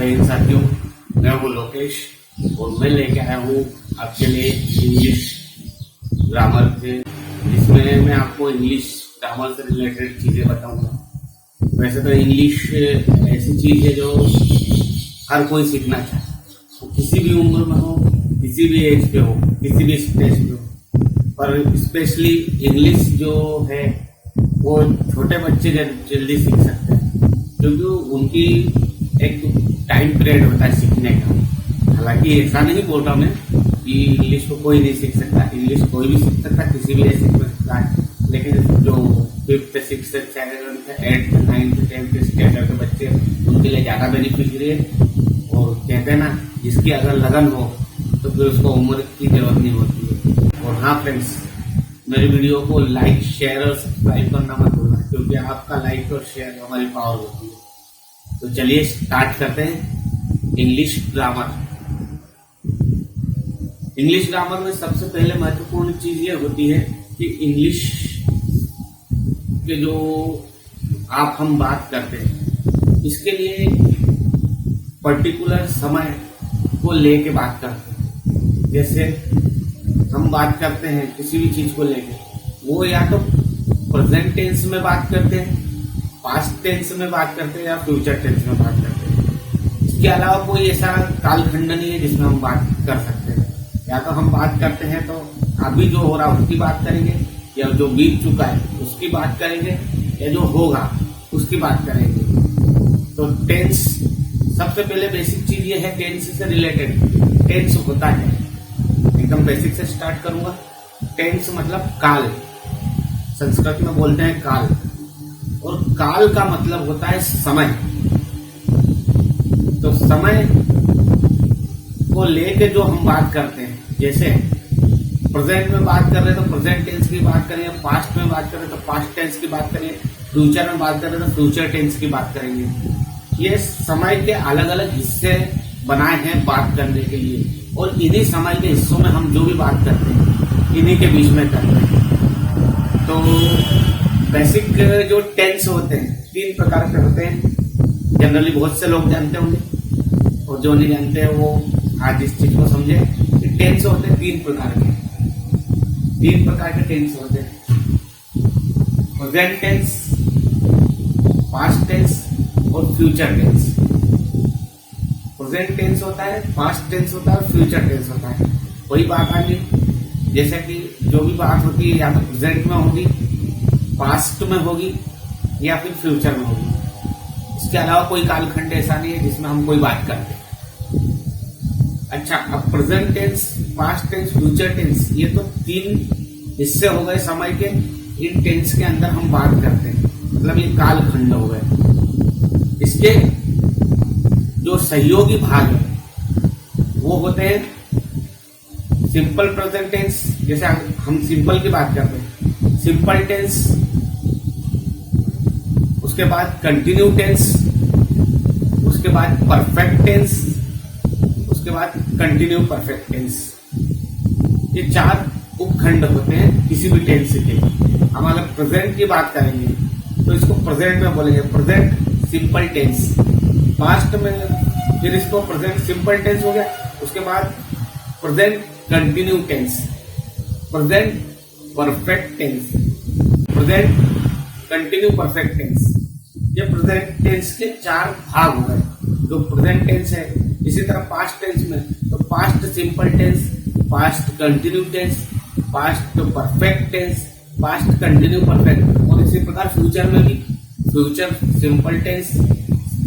जय हिंद साथियों, मैं हूँ लोकेश और मैं लेके आया हूँ आपके लिए इंग्लिश ग्रामर के, जिसमें मैं आपको इंग्लिश ग्रामर से रिलेटेड चीज़ें बताऊंगा। वैसे तो इंग्लिश ऐसी चीज़ है जो हर कोई सीखना चाहे, वो किसी भी उम्र में हो, किसी भी एज पे हो, किसी भी स्टेज पे हो, पर स्पेशली इंग्लिश जो है वो छोटे बच्चे जल्दी सीख सकते हैं, क्योंकि उनकी एक टाइम पीरियड होता है सीखने का। हालांकि ऐसा नहीं बोल रहा मैं कि इंग्लिश को कोई नहीं सीख सकता, इंग्लिश कोई भी सीख सकता, किसी भी एज सीख सकता है। लेकिन जो 5th 6th 7th 8th 9th 10th standard के बच्चे, उनके लिए ज़्यादा बेनिफिशियरी है। और कहते हैं ना, जिसकी अगर लगन हो तो फिर उसको उम्र की जरूरत नहीं होती है। और हाँ फ्रेंड्स, मेरी वीडियो को लाइक, शेयर और सब्सक्राइब करना मत भूलना, क्योंकि आपका लाइक और शेयर हमारी पावर होती है। तो चलिए स्टार्ट करते हैं इंग्लिश ग्रामर। इंग्लिश ग्रामर में सबसे पहले महत्वपूर्ण चीज ये होती है कि इंग्लिश के जो हम बात करते हैं, इसके लिए पर्टिकुलर समय को लेके बात करते हैं। जैसे हम बात करते हैं किसी भी चीज को लेके, वो या तो प्रेजेंट टेंस में बात करते हैं, पास्ट टेंस में बात करते हैं, या फ्यूचर टेंस में बात करते हैं। इसके अलावा कोई ऐसा कालखंड नहीं है जिसमें हम बात कर सकते हैं। या तो हम बात करते हैं तो अभी जो हो रहा है उसकी बात करेंगे, या जो बीत चुका है उसकी बात करेंगे, या जो होगा उसकी बात करेंगे। तो टेंस सबसे पहले बेसिक चीज ये है, टेंस से रिलेटेड टेंस होता है। एकदम बेसिक से स्टार्ट करूंगा। टेंस मतलब काल, संस्कृत में बोलते हैं काल, और काल का मतलब होता है समय। तो समय को लेके जो हम बात करते हैं, जैसे प्रेजेंट में बात कर रहे हैं तो प्रेजेंट टेंस की बात करेंगे, पास्ट में बात कर रहे हैं तो पास्ट टेंस की बात करेंगे, फ्यूचर में बात कर रहे हैं तो फ्यूचर टेंस की बात करेंगे। ये समय के अलग अलग हिस्से बनाए हैं बात करने के लिए, और इन्हीं समय के हिस्सों में हम जो भी बात करते हैं इन्हीं के बीच में करते हैं। तो बेसिक जो टेंस होते हैं 3 प्रकार के होते हैं। जनरली बहुत से लोग जानते होंगे, और जो नहीं जानते हैं वो आज इस चीज को समझे कि टेंस होते हैं 3 प्रकार के। 3 प्रकार के टेंस होते हैं, प्रेजेंट टेंस, पास्ट टेंस और फ्यूचर टेंस। प्रेजेंट टेंस होता है, पास्ट टेंस होता है और फ्यूचर टेंस होता है। वही बात आ गई, जैसे कि जो भी बात होती है या तो प्रेजेंट में होगी, पास्ट में होगी, या फिर फ्यूचर में होगी। इसके अलावा कोई कालखंड ऐसा नहीं है जिसमें हम कोई बात करते हैं। अच्छा, अब present tense, past tense, future tense, ये तो 3 हिस्से हो गए समय के। इन टेंस के अंदर हम बात करते हैं, मतलब ये कालखंड हो गए। इसके जो सहयोगी भाग है वो होते हैं सिंपल प्रेजेंट टेंस, जैसे हम सिंपल की बात करते हैं, सिंपल टेंस, उसके बाद कंटिन्यू टेंस, उसके बाद परफेक्ट टेंस, उसके बाद कंटिन्यू परफेक्ट टेंस। ये 4 उपखंड होते हैं किसी भी टेंस के। हम अगर प्रेजेंट की बात करेंगे तो इसको प्रेजेंट में बोलेंगे प्रेजेंट सिंपल टेंस। पास्ट में फिर इसको प्रेजेंट सिंपल टेंस हो गया, उसके बाद present continue tense, present perfect tense, present continue perfect tense. ये प्रेजेंट टेंस के 4 भाग हो गए जो प्रेजेंट टेंस है। इसी तरह पास्ट टेंस में तो past simple tense, past continue tense, past perfect tense, past continue perfect. और इसी प्रकार फ्यूचर में भी future simple tense,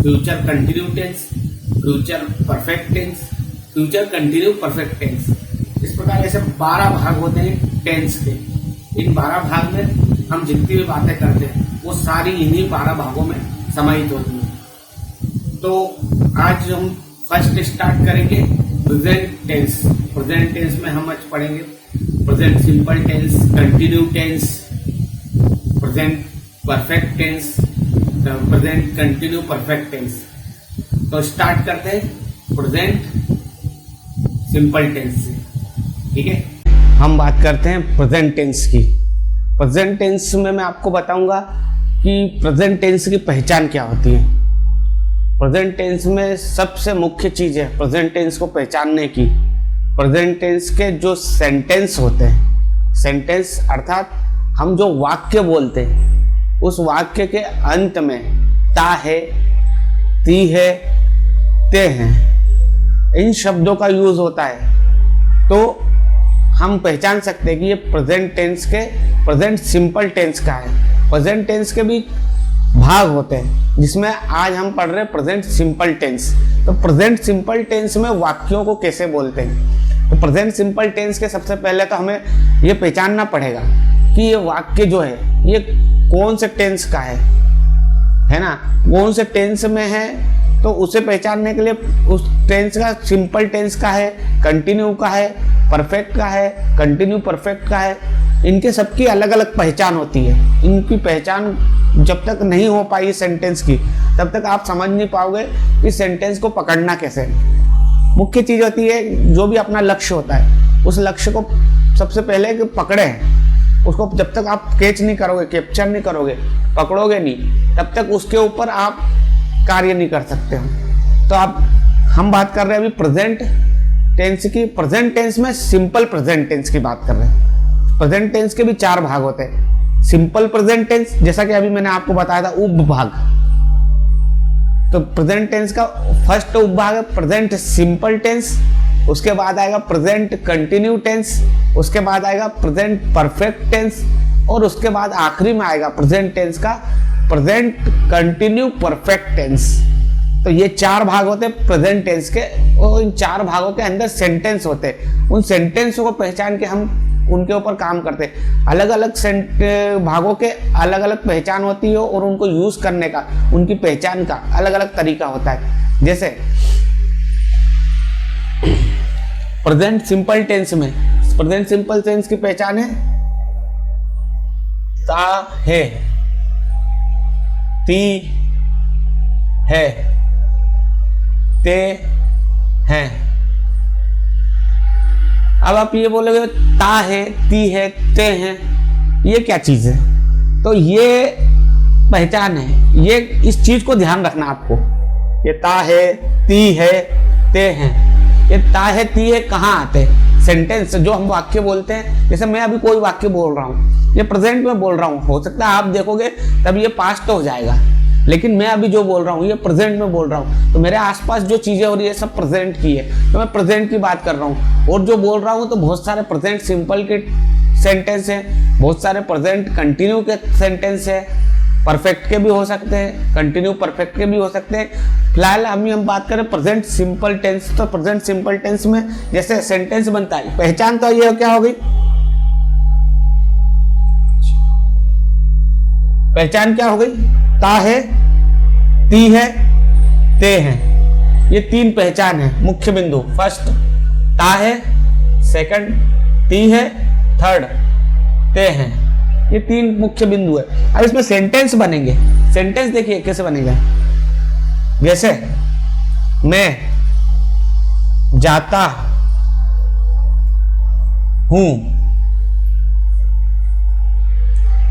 future continue tense, future perfect tense, future continue perfect tense. इस प्रकार ऐसे 12 भाग होते हैं टेंस के। इन 12 भाग में हम जितनी भी बातें करते हैं वो सारी इन्हीं 12 भागों में समाहित होती हैं। तो आज हम फर्स्ट स्टार्ट करेंगे प्रेजेंट टेंस। प्रेजेंट टेंस में हम आज पढ़ेंगे present simple tense, continue tense, present perfect tense, present continue perfect tense. तो स्टार्ट करते हैं प्रेजेंट सिंपल टेंस से, ठीक है। हम बात करते हैं प्रेजेंट टेंस की। प्रेजेंट टेंस में मैं आपको बताऊंगा कि प्रेजेंट टेंस की पहचान क्या होती है। प्रेजेंट टेंस में सबसे मुख्य चीज है प्रेजेंट टेंस को पहचानने की, प्रेजेंट टेंस के जो सेंटेंस होते हैं, सेंटेंस अर्थात हम जो वाक्य बोलते हैं उस वाक्य के अंत में ता है, ती है, ते हैं, इन शब्दों का यूज होता है। तो हम पहचान सकते हैं कि ये प्रेजेंट टेंस के प्रेजेंट सिंपल टेंस का है। प्रेजेंट टेंस के भी भाग होते हैं जिसमें आज हम पढ़ रहे हैं प्रेजेंट सिंपल टेंस। तो प्रेजेंट सिंपल टेंस में वाक्यों को कैसे बोलते हैं, तो प्रेजेंट सिंपल टेंस के सबसे पहले तो हमें ये पहचानना पड़ेगा कि ये वाक्य जो है ये कौन से टेंस का है ना, कौन से टेंस में है। तो उसे पहचानने के लिए उस टेंस का सिंपल टेंस का है, कंटिन्यू का है, परफेक्ट का है, कंटिन्यू परफेक्ट का है, इनके सबकी अलग अलग पहचान होती है। इनकी पहचान जब तक नहीं हो पाई सेंटेंस की तब तक आप समझ नहीं पाओगे कि सेंटेंस को पकड़ना कैसे। मुख्य चीज होती है जो भी अपना लक्ष्य होता है उस लक्ष्य को सबसे पहले पकड़े हैं, उसको जब तक आप कैच नहीं करोगे, कैप्चर नहीं करोगे, पकड़ोगे नहीं, तब तक उसके ऊपर आप कार्य नहीं कर सकते हो। तो आप हम बात कर रहे हैं अभी प्रेजेंट टेंस की। प्रेजेंट टेंस में सिंपल प्रेजेंट टेंस की बात कर रहे हैं। प्रेजेंट टेंस के भी 4 भाग होते हैं। सिंपल प्रेजेंट टेंस, जैसा कि अभी मैंने आपको बताया था, उपभाग। तो प्रेजेंट टेंस का फर्स्ट उपभाग है प्रेजेंट सिंपल टेंस, उसके बाद आएगा प्रेजेंट कंटिन्यू टेंस, उसके बाद आएगा प्रेजेंट परफेक्ट टेंस, और उसके बाद आखिरी में आएगा प्रेजेंट टेंस का प्रेजेंट कंटिन्यू परफेक्ट टेंस। तो ये 4 भाग होते हैं प्रेजेंट टेंस के, और इन 4 भागों के अंदर सेंटेंस होते हैं। उन सेंटेंसों को पहचान के हम उनके ऊपर काम करते हैं। अलग अलग भागों के अलग अलग पहचान होती है और उनको यूज करने का, उनकी पहचान का अलग अलग तरीका होता है। जैसे प्रेजेंट सिंपल टेंस में, प्रेजेंट सिंपल टेंस की पहचान है ता है, ती है, ते हैं। अब आप ये बोलोगे ता है, ती है, ते हैं, ये क्या चीज है? तो ये पहचान है, ये इस चीज को ध्यान रखना आपको। ये ता है, ती है, ते हैं, ये ता है, ती है कहाँ आते हैं? सेंटेंस जो हम वाक्य बोलते हैं, जैसे मैं अभी कोई वाक्य बोल रहा हूँ, ये प्रेजेंट में बोल रहा हूँ, हो सकता है आप देखोगे तब ये पास्ट हो जाएगा, लेकिन मैं अभी जो बोल रहा हूँ ये प्रेजेंट में बोल रहा हूँ। तो मेरे आसपास जो चीजें हो रही है सब प्रेजेंट की है, तो मैं प्रेजेंट की बात कर रहा हूँ। और जो बोल रहा हूँ तो बहुत सारे प्रेजेंट सिंपल के सेंटेंस है, बहुत सारे प्रेजेंट कंटिन्यू के सेंटेंस है, परफेक्ट के भी हो सकते हैं, कंटिन्यू परफेक्ट के भी हो सकते हैं। फिलहाल हम बात करें प्रेजेंट सिंपल टेंस। तो प्रेजेंट सिंपल टेंस में जैसे सेंटेंस बनता है, पहचान तो ये क्या हो गई, पहचान क्या हो गई? ता है, ती है, ते हैं, ये 3 पहचान है, मुख्य बिंदु। फर्स्ट ता है, सेकंड ती है, थर्ड ते हैं, ये 3 मुख्य बिंदु है। अब इसमें सेंटेंस बनेंगे। सेंटेंस देखिए कैसे बनेगा, जैसे मैं जाता हूं,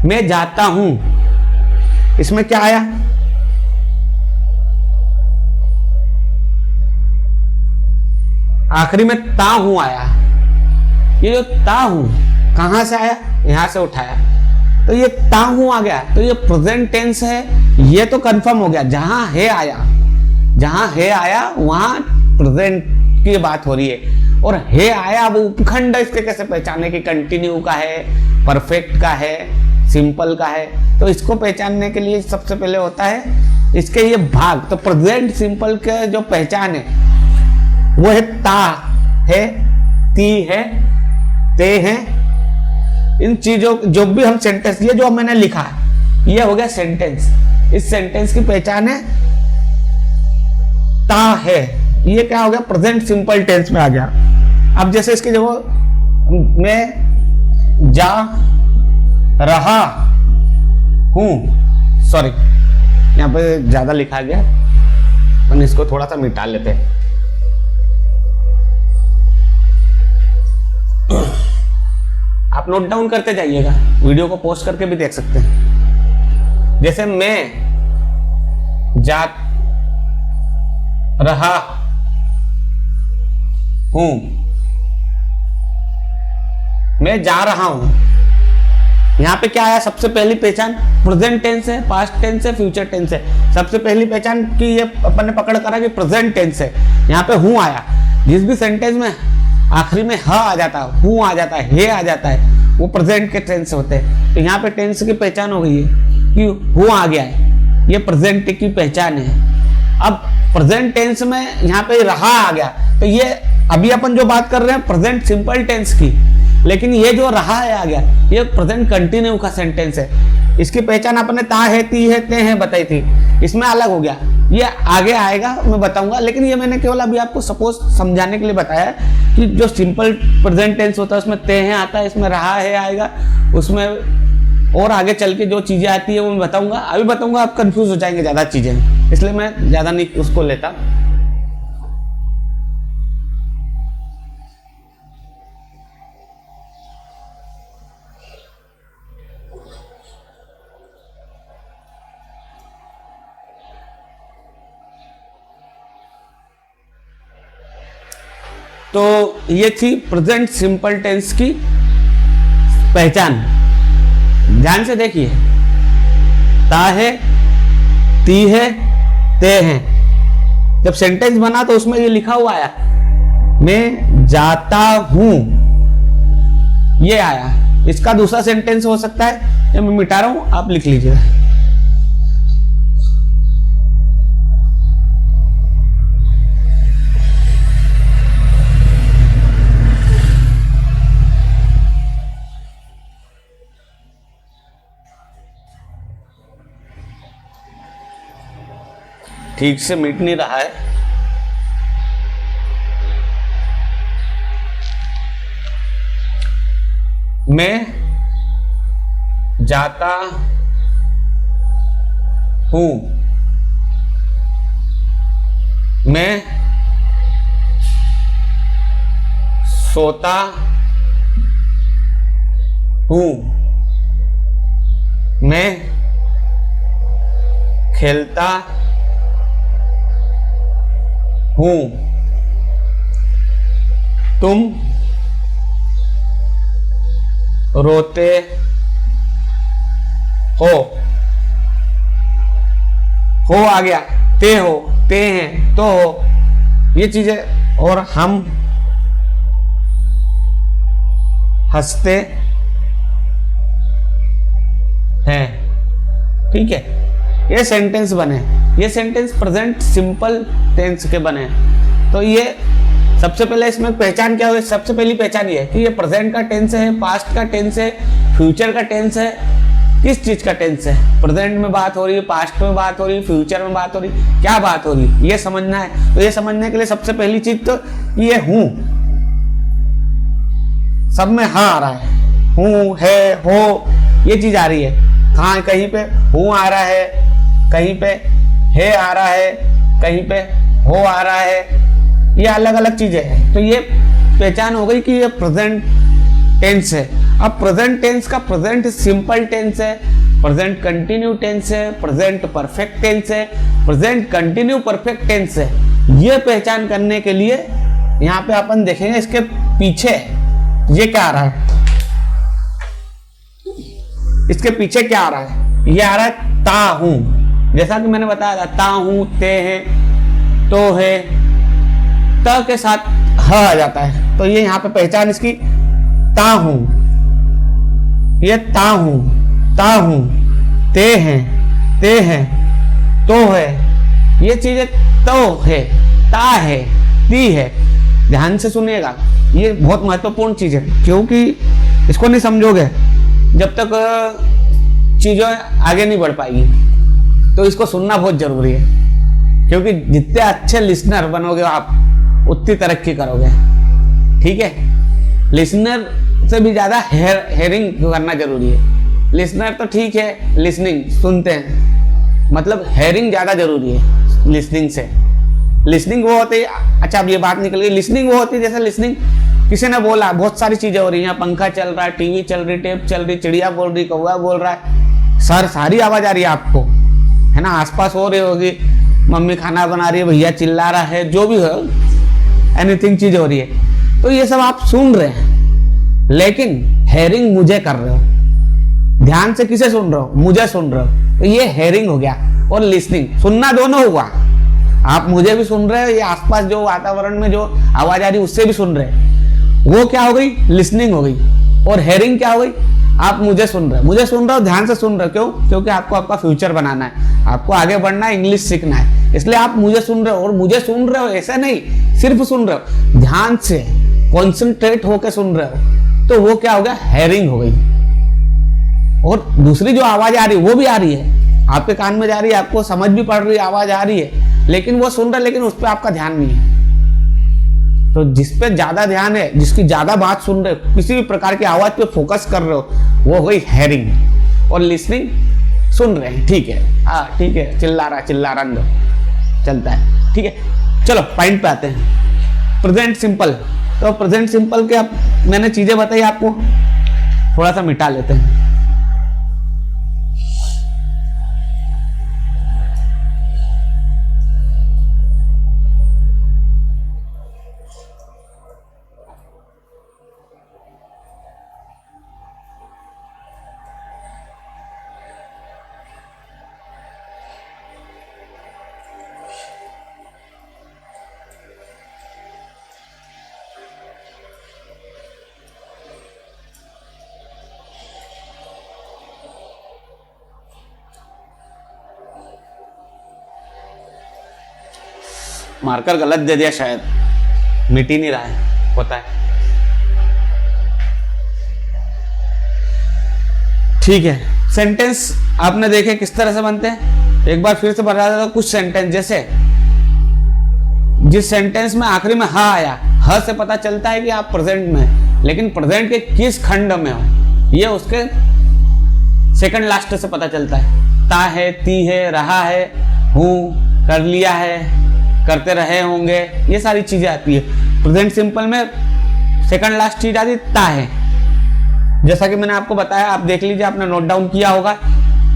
मैं जाता हूं, इसमें क्या आया? आखिरी में ता हूं आया। ये जो ता हूं कहां से आया? यहां से उठाया, तो ये ता हूं आ गया, तो ये प्रेजेंट टेंस है, ये तो कंफर्म हो गया। जहां है आया, जहां है आया वहां प्रेजेंट की बात हो रही है। और है आया वो उपखंड, इसके कैसे पहचाने कि कंटिन्यू का है, परफेक्ट का है, सिंपल का है? तो इसको पहचानने के लिए सबसे पहले होता है इसके ये भाग। तो प्रेजेंट सिंपल के जो पहचान है वो है ता है, ती है, ते हैं। इन चीजों जो भी हम सेंटेंस, ये जो मैंने लिखा है ये हो गया सेंटेंस। इस सेंटेंस की पहचान है ता है, ये क्या हो गया? प्रेजेंट सिंपल टेंस में आ गया। अब जैसे इसके जो मैं जा रहा हूं, सॉरी यहां पे ज्यादा लिखा गया, हम इसको थोड़ा सा मिटा लेते हैं। आप नोट डाउन करते जाइएगा, वीडियो को पोस्ट करके भी देख सकते हैं। जैसे मैं रहा हूं, मैं जा रहा हूं। यहां पे क्या आया? सबसे पहली पहचान प्रेजेंट टेंस है, पास्ट टेंस है, फ्यूचर टेंस है। सबसे पहली पहचान की ये अपन ने पकड़ करा कि प्रेजेंट टेंस है। यहाँ पे हूं आया। जिस भी सेंटेंस में आखिरी में ह आ जाता है, हूं आ जाता है, हे आ जाता है, वो प्रेजेंट के टेंस होते हैं। तो यहाँ पे टेंस की पहचान हो गई है कि हूं आ गया है, ये प्रेजेंट की पहचान है। अब प्रेजेंट टेंस में यहाँ पे रहा आ गया, तो ये अभी अपन जो बात कर रहे हैं प्रेजेंट सिंपल टेंस की, लेकिन ये जो रहा है आ गया, ये प्रेजेंट कंटिन्यू का सेंटेंस है। इसकी पहचान अपने ता है, ती है, ते हैं बताई थी, इसमें अलग हो गया। ये आगे आएगा, मैं बताऊंगा, लेकिन ये मैंने केवल अभी आपको सपोज समझाने के लिए बताया कि जो सिंपल प्रेजेंट टेंस होता है उसमें ते हैं आता है, इसमें रहा है आएगा, उसमें और आगे चल के जो चीजें आती है वो मैं बताऊंगा। अभी बताऊंगा, आप कंफ्यूज हो जाएंगे ज्यादा चीजें, इसलिए मैं ज्यादा नहीं उसको लेता। तो ये थी प्रेजेंट सिंपल टेंस की पहचान। ध्यान से देखिए, ता है, ती है, ते हैं। जब सेंटेंस बना तो उसमें ये लिखा हुआ आया, मैं जाता हूं, ये आया। इसका दूसरा सेंटेंस हो सकता है, ये मैं मिटा रहा हूं, आप लिख लीजिएगा। ठीक से मिट नहीं रहा है। मैं जाता हूं, मैं सोता हूं, मैं खेलता हूं, तुम रोते हो आ गया, ते हो, ते हैं, तो हो, ये चीजें, और हम हंसते हैं। ठीक है, ये सेंटेंस बने, ये सेंटेंस प्रेजेंट सिंपल टेंस के बने। तो ये सबसे पहले इसमें पहचान क्या हुई? सबसे पहली पहचान ये है कि ये प्रेजेंट का टेंस है, पास्ट का टेंस है, फ्यूचर का टेंस है। किस चीज का टेंस है? प्रेजेंट में बात हो रही है, पास्ट में बात हो रही है, फ्यूचर में बात हो रही है, क्या बात हो रही है, ये समझना है। तो ये समझने के लिए सबसे पहली चीज तो ये हूं, सब में हाँ आ रहा है, हूं, है, हो, ये चीज आ रही है। हाँ, कहीं पे हूं आ रहा है, कहीं पे है आ रहा है, कहीं पे हो आ रहा है, ये अलग अलग चीजें हैं। तो ये पहचान हो गई कि ये प्रेजेंट टेंस है। अब प्रेजेंट टेंस का प्रेजेंट सिंपल टेंस है, प्रेजेंट कंटिन्यू टेंस है, प्रेजेंट परफेक्ट टेंस है, प्रेजेंट कंटिन्यू परफेक्ट टेंस है। ये पहचान करने के लिए यहाँ पे अपन देखेंगे इसके पीछे ये क्या आ रहा है, इसके पीछे क्या आ रहा है। ये आ रहा है ता हूं, जैसा कि मैंने बताया था, ता हूं, ते है, तो है, त के साथ ह आ जाता है। तो ये यहाँ पे पहचान इसकी ता हूं, ये ता हूं, ते हैं, तो है, ये चीजें तो है, ता है, ती है। ध्यान से सुनिएगा, ये बहुत महत्वपूर्ण चीज है, क्योंकि इसको नहीं समझोगे जब तक चीजें आगे नहीं बढ़ पाएगी। तो इसको सुनना बहुत जरूरी है, क्योंकि जितने अच्छे लिसनर बनोगे आप उतनी तरक्की करोगे। ठीक है, लिसनर से भी ज्यादा हेयरिंग करना जरूरी है। लिसनर तो ठीक है, लिसनिंग सुनते हैं, मतलब हेयरिंग ज्यादा जरूरी है लिसनिंग से। लिसनिंग वो होती है, अच्छा अब ये बात निकल गई, लिसनिंग वो होती है जैसे लिसनिंग किसी ने बोला, बहुत सारी चीजें हो रही हैं, पंखा चल रहा है, टीवी चल रही, टेप चल रही, चिड़िया बोल रही, कौवा बोल रहा है, सारी आवाज आ रही है आपको, है ना, आसपास हो रही होगी, मम्मी खाना बना रही है, भैया चिल्ला रहा है, जो भी हो, एनीथिंग चीज हो रही है, तो ये सब आप सुन रहे हैं, लेकिन हेयरिंग मुझे कर रहे हो। ध्यान से किसे सुन रहे हो? मुझे सुन रहे हो। तो ये हेयरिंग हो गया। और लिसनिंग, सुनना दोनों हुआ। आप मुझे भी सुन रहे हो, ये आसपास जो वातावरण में जो आवाज आ रही है उससे भी सुन रहे हैं, वो क्या हो गई? लिसनिंग हो गई। और हेयरिंग क्या हो गई? आप मुझे सुन रहे हो, मुझे सुन रहे हो, ध्यान से सुन रहे हो। क्यों? क्योंकि आपको आपका फ्यूचर बनाना है, आपको आगे बढ़ना है, इंग्लिश सीखना है, इसलिए आप मुझे सुन रहे हो। और मुझे सुन रहे हो ऐसा नहीं सिर्फ सुन रहे हो, ध्यान से कॉन्सेंट्रेट होकर सुन रहे हो, तो वो क्या हो गया? हेयरिंग हो गई। और दूसरी जो आवाज आ रही है वो भी आ रही है, आपके कान में जा रही है, आपको समझ भी पड़ रही है, आवाज आ रही है, लेकिन वो सुन रहा है, लेकिन उस पर आपका ध्यान नहीं है। तो जिस पे ज्यादा ध्यान है, जिसकी ज्यादा बात सुन रहे हो, किसी भी प्रकार की आवाज पे फोकस कर रहे हो, वो हो गई हेयरिंग। और लिसनिंग, सुन रहे हैं, ठीक है, हाँ ठीक है, चिल्ला रहा दो, चलता है, ठीक है। चलो पॉइंट पे आते हैं, प्रेजेंट सिंपल। तो प्रेजेंट सिंपल के अब मैंने चीजें बताई आपको, थोड़ा सा मिटा लेते हैं। मार्कर गलत दे दिया शायद, मिट ही नहीं रहा है, होता है, ठीक है। सेंटेंस आपने देखे किस तरह से बनते हैं, एक बार फिर से बता देता हूं। कुछ सेंटेंस, जैसे जिस सेंटेंस में आखिरी में ह आया, ह से पता चलता है कि आप प्रेजेंट में, लेकिन प्रेजेंट के किस खंड में हो, ये उसके सेकंड लास्ट से पता चलता है। ता है, ती है, रहा है, हूं, कर लिया है, करते रहे होंगे, ये सारी चीजें आती है। प्रेजेंट सिंपल में सेकंड लास्ट चीज आती ता है। जैसा कि मैंने आपको बताया, आप देख लीजिए, आपने नोट डाउन किया होगा,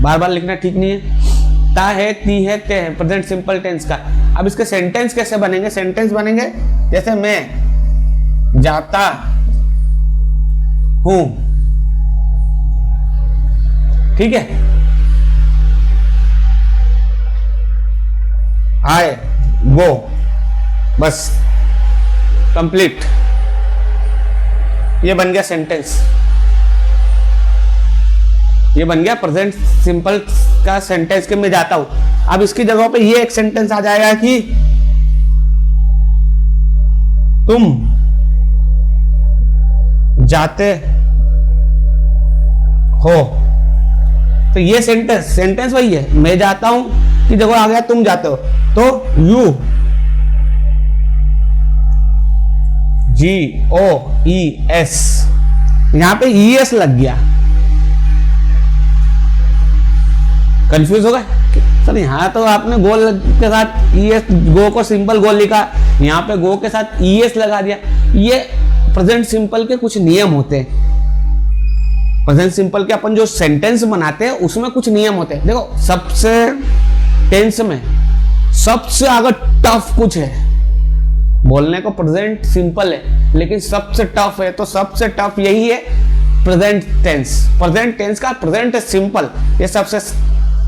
बार बार लिखना ठीक नहीं है। ता है, ती है, ते है, प्रेजेंट सिंपल टेंस का। अब इसके सेंटेंस कैसे बनेंगे? सेंटेंस बनेंगे जैसे मैं जाता हूं, ठीक है, आए वो, बस कंप्लीट, ये बन गया सेंटेंस, ये बन गया प्रेजेंट सिंपल का सेंटेंस के मैं जाता हूं। अब इसकी जगह पे ये एक सेंटेंस आ जाएगा कि तुम जाते हो। तो ये सेंटेंस वही है, मैं जाता हूं की जगह आ गया तुम जाते हो, तो यू, GOES, यहां पे ES लग गया। कंफ्यूज हो गए सर? यहां तो आपने गोल के साथ ES, गो को सिंपल गोल लिखा, यहां पे गो के साथ ES लगा दिया। ये प्रेजेंट सिंपल के कुछ नियम होते हैं। प्रेजेंट सिंपल के अपन जो सेंटेंस बनाते हैं उसमें कुछ नियम होते हैं। देखो, सबसे टेंस में सबसे अगर टफ कुछ है, बोलने को प्रेजेंट सिंपल है लेकिन सबसे टफ है, तो सबसे टफ यही है प्रेजेंट टेंस। प्रेजेंट टेंस का प्रेजेंट सिंपल, ये सबसे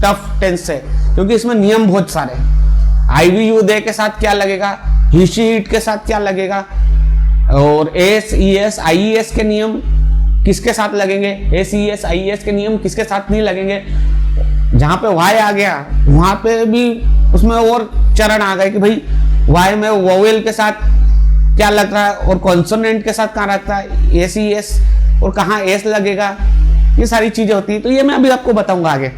टफ टेंस है, क्योंकि इसमें नियम बहुत सारे। IVU दे के साथ क्या लगेगा, ही शी इट के साथ क्या लगेगा, और SES IES के नियम किसके साथ लगेंगे, SES IES के नियम किसके साथ नहीं लगेंगे। जहां पे Y आ गया वहां पे भी उसमें और चरण आ गए कि भाई Y में वोवेल के साथ क्या लग रहा है और कॉन्सोनेंट के साथ कहाँ लगता है, SES, और कहाँ S लगेगा, ये सारी चीजें होती है। तो ये मैं अभी आपको बताऊंगा आगे।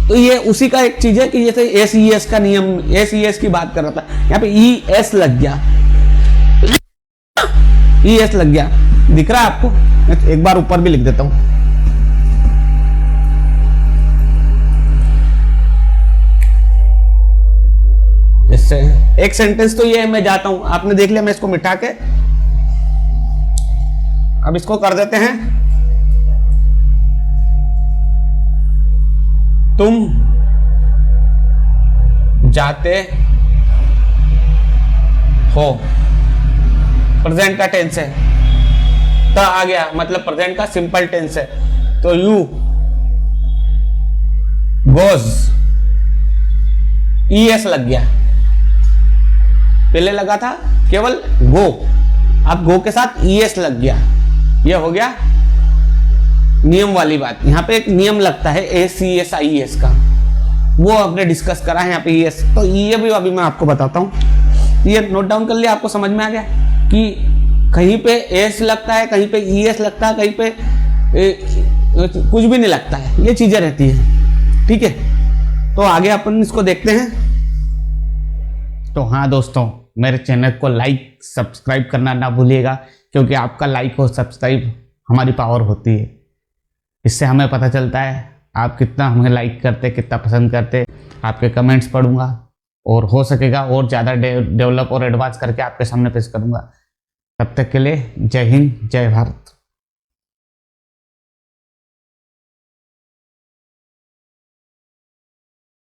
तो ये उसी का एक चीज है कि जैसे SES का नियम, SES की बात कर रहा था, यहाँ पे ES लग गया, ES लग गया, दिख रहा है आपको? मैं एक बार ऊपर भी लिख देता हूं। इससे एक सेंटेंस तो ये है, मैं जाता हूं, आपने देख लिया। मैं इसको मिटा के अब इसको कर देते हैं, तुम जाते हो, प्रेजेंट का टेंस है, त आ गया मतलब प्रेजेंट का सिंपल टेंस है, तो यू गोज, ईएस लग गया, पहले लगा था केवल गो, अब गो के साथ ईएस लग गया, यह हो गया नियम वाली बात। यहां पे एक नियम लगता है ACSIES का, वो हमने डिस्कस करा है यहाँ पे ES, तो ये भी अभी मैं आपको बताता हूँ। ये नोट डाउन कर लिया, आपको समझ में आ गया कि कहीं पे एस लगता है, कहीं पे ES लगता है, कहीं पे कुछ भी नहीं लगता है, ये चीजें रहती है, ठीक है। तो आगे अपन इसको देखते हैं। तो हाँ दोस्तों, मेरे चैनल को लाइक सब्सक्राइब करना ना भूलिएगा, क्योंकि आपका लाइक और सब्सक्राइब हमारी पावर होती है, इससे हमें पता चलता है आप कितना हमें लाइक करते, कितना पसंद करते। आपके कमेंट्स पढ़ूंगा और हो सकेगा और ज़्यादा डेवलप और एडवांस करके आपके सामने पेश करूंगा। तब तक के लिए जय हिंद, जय भारत।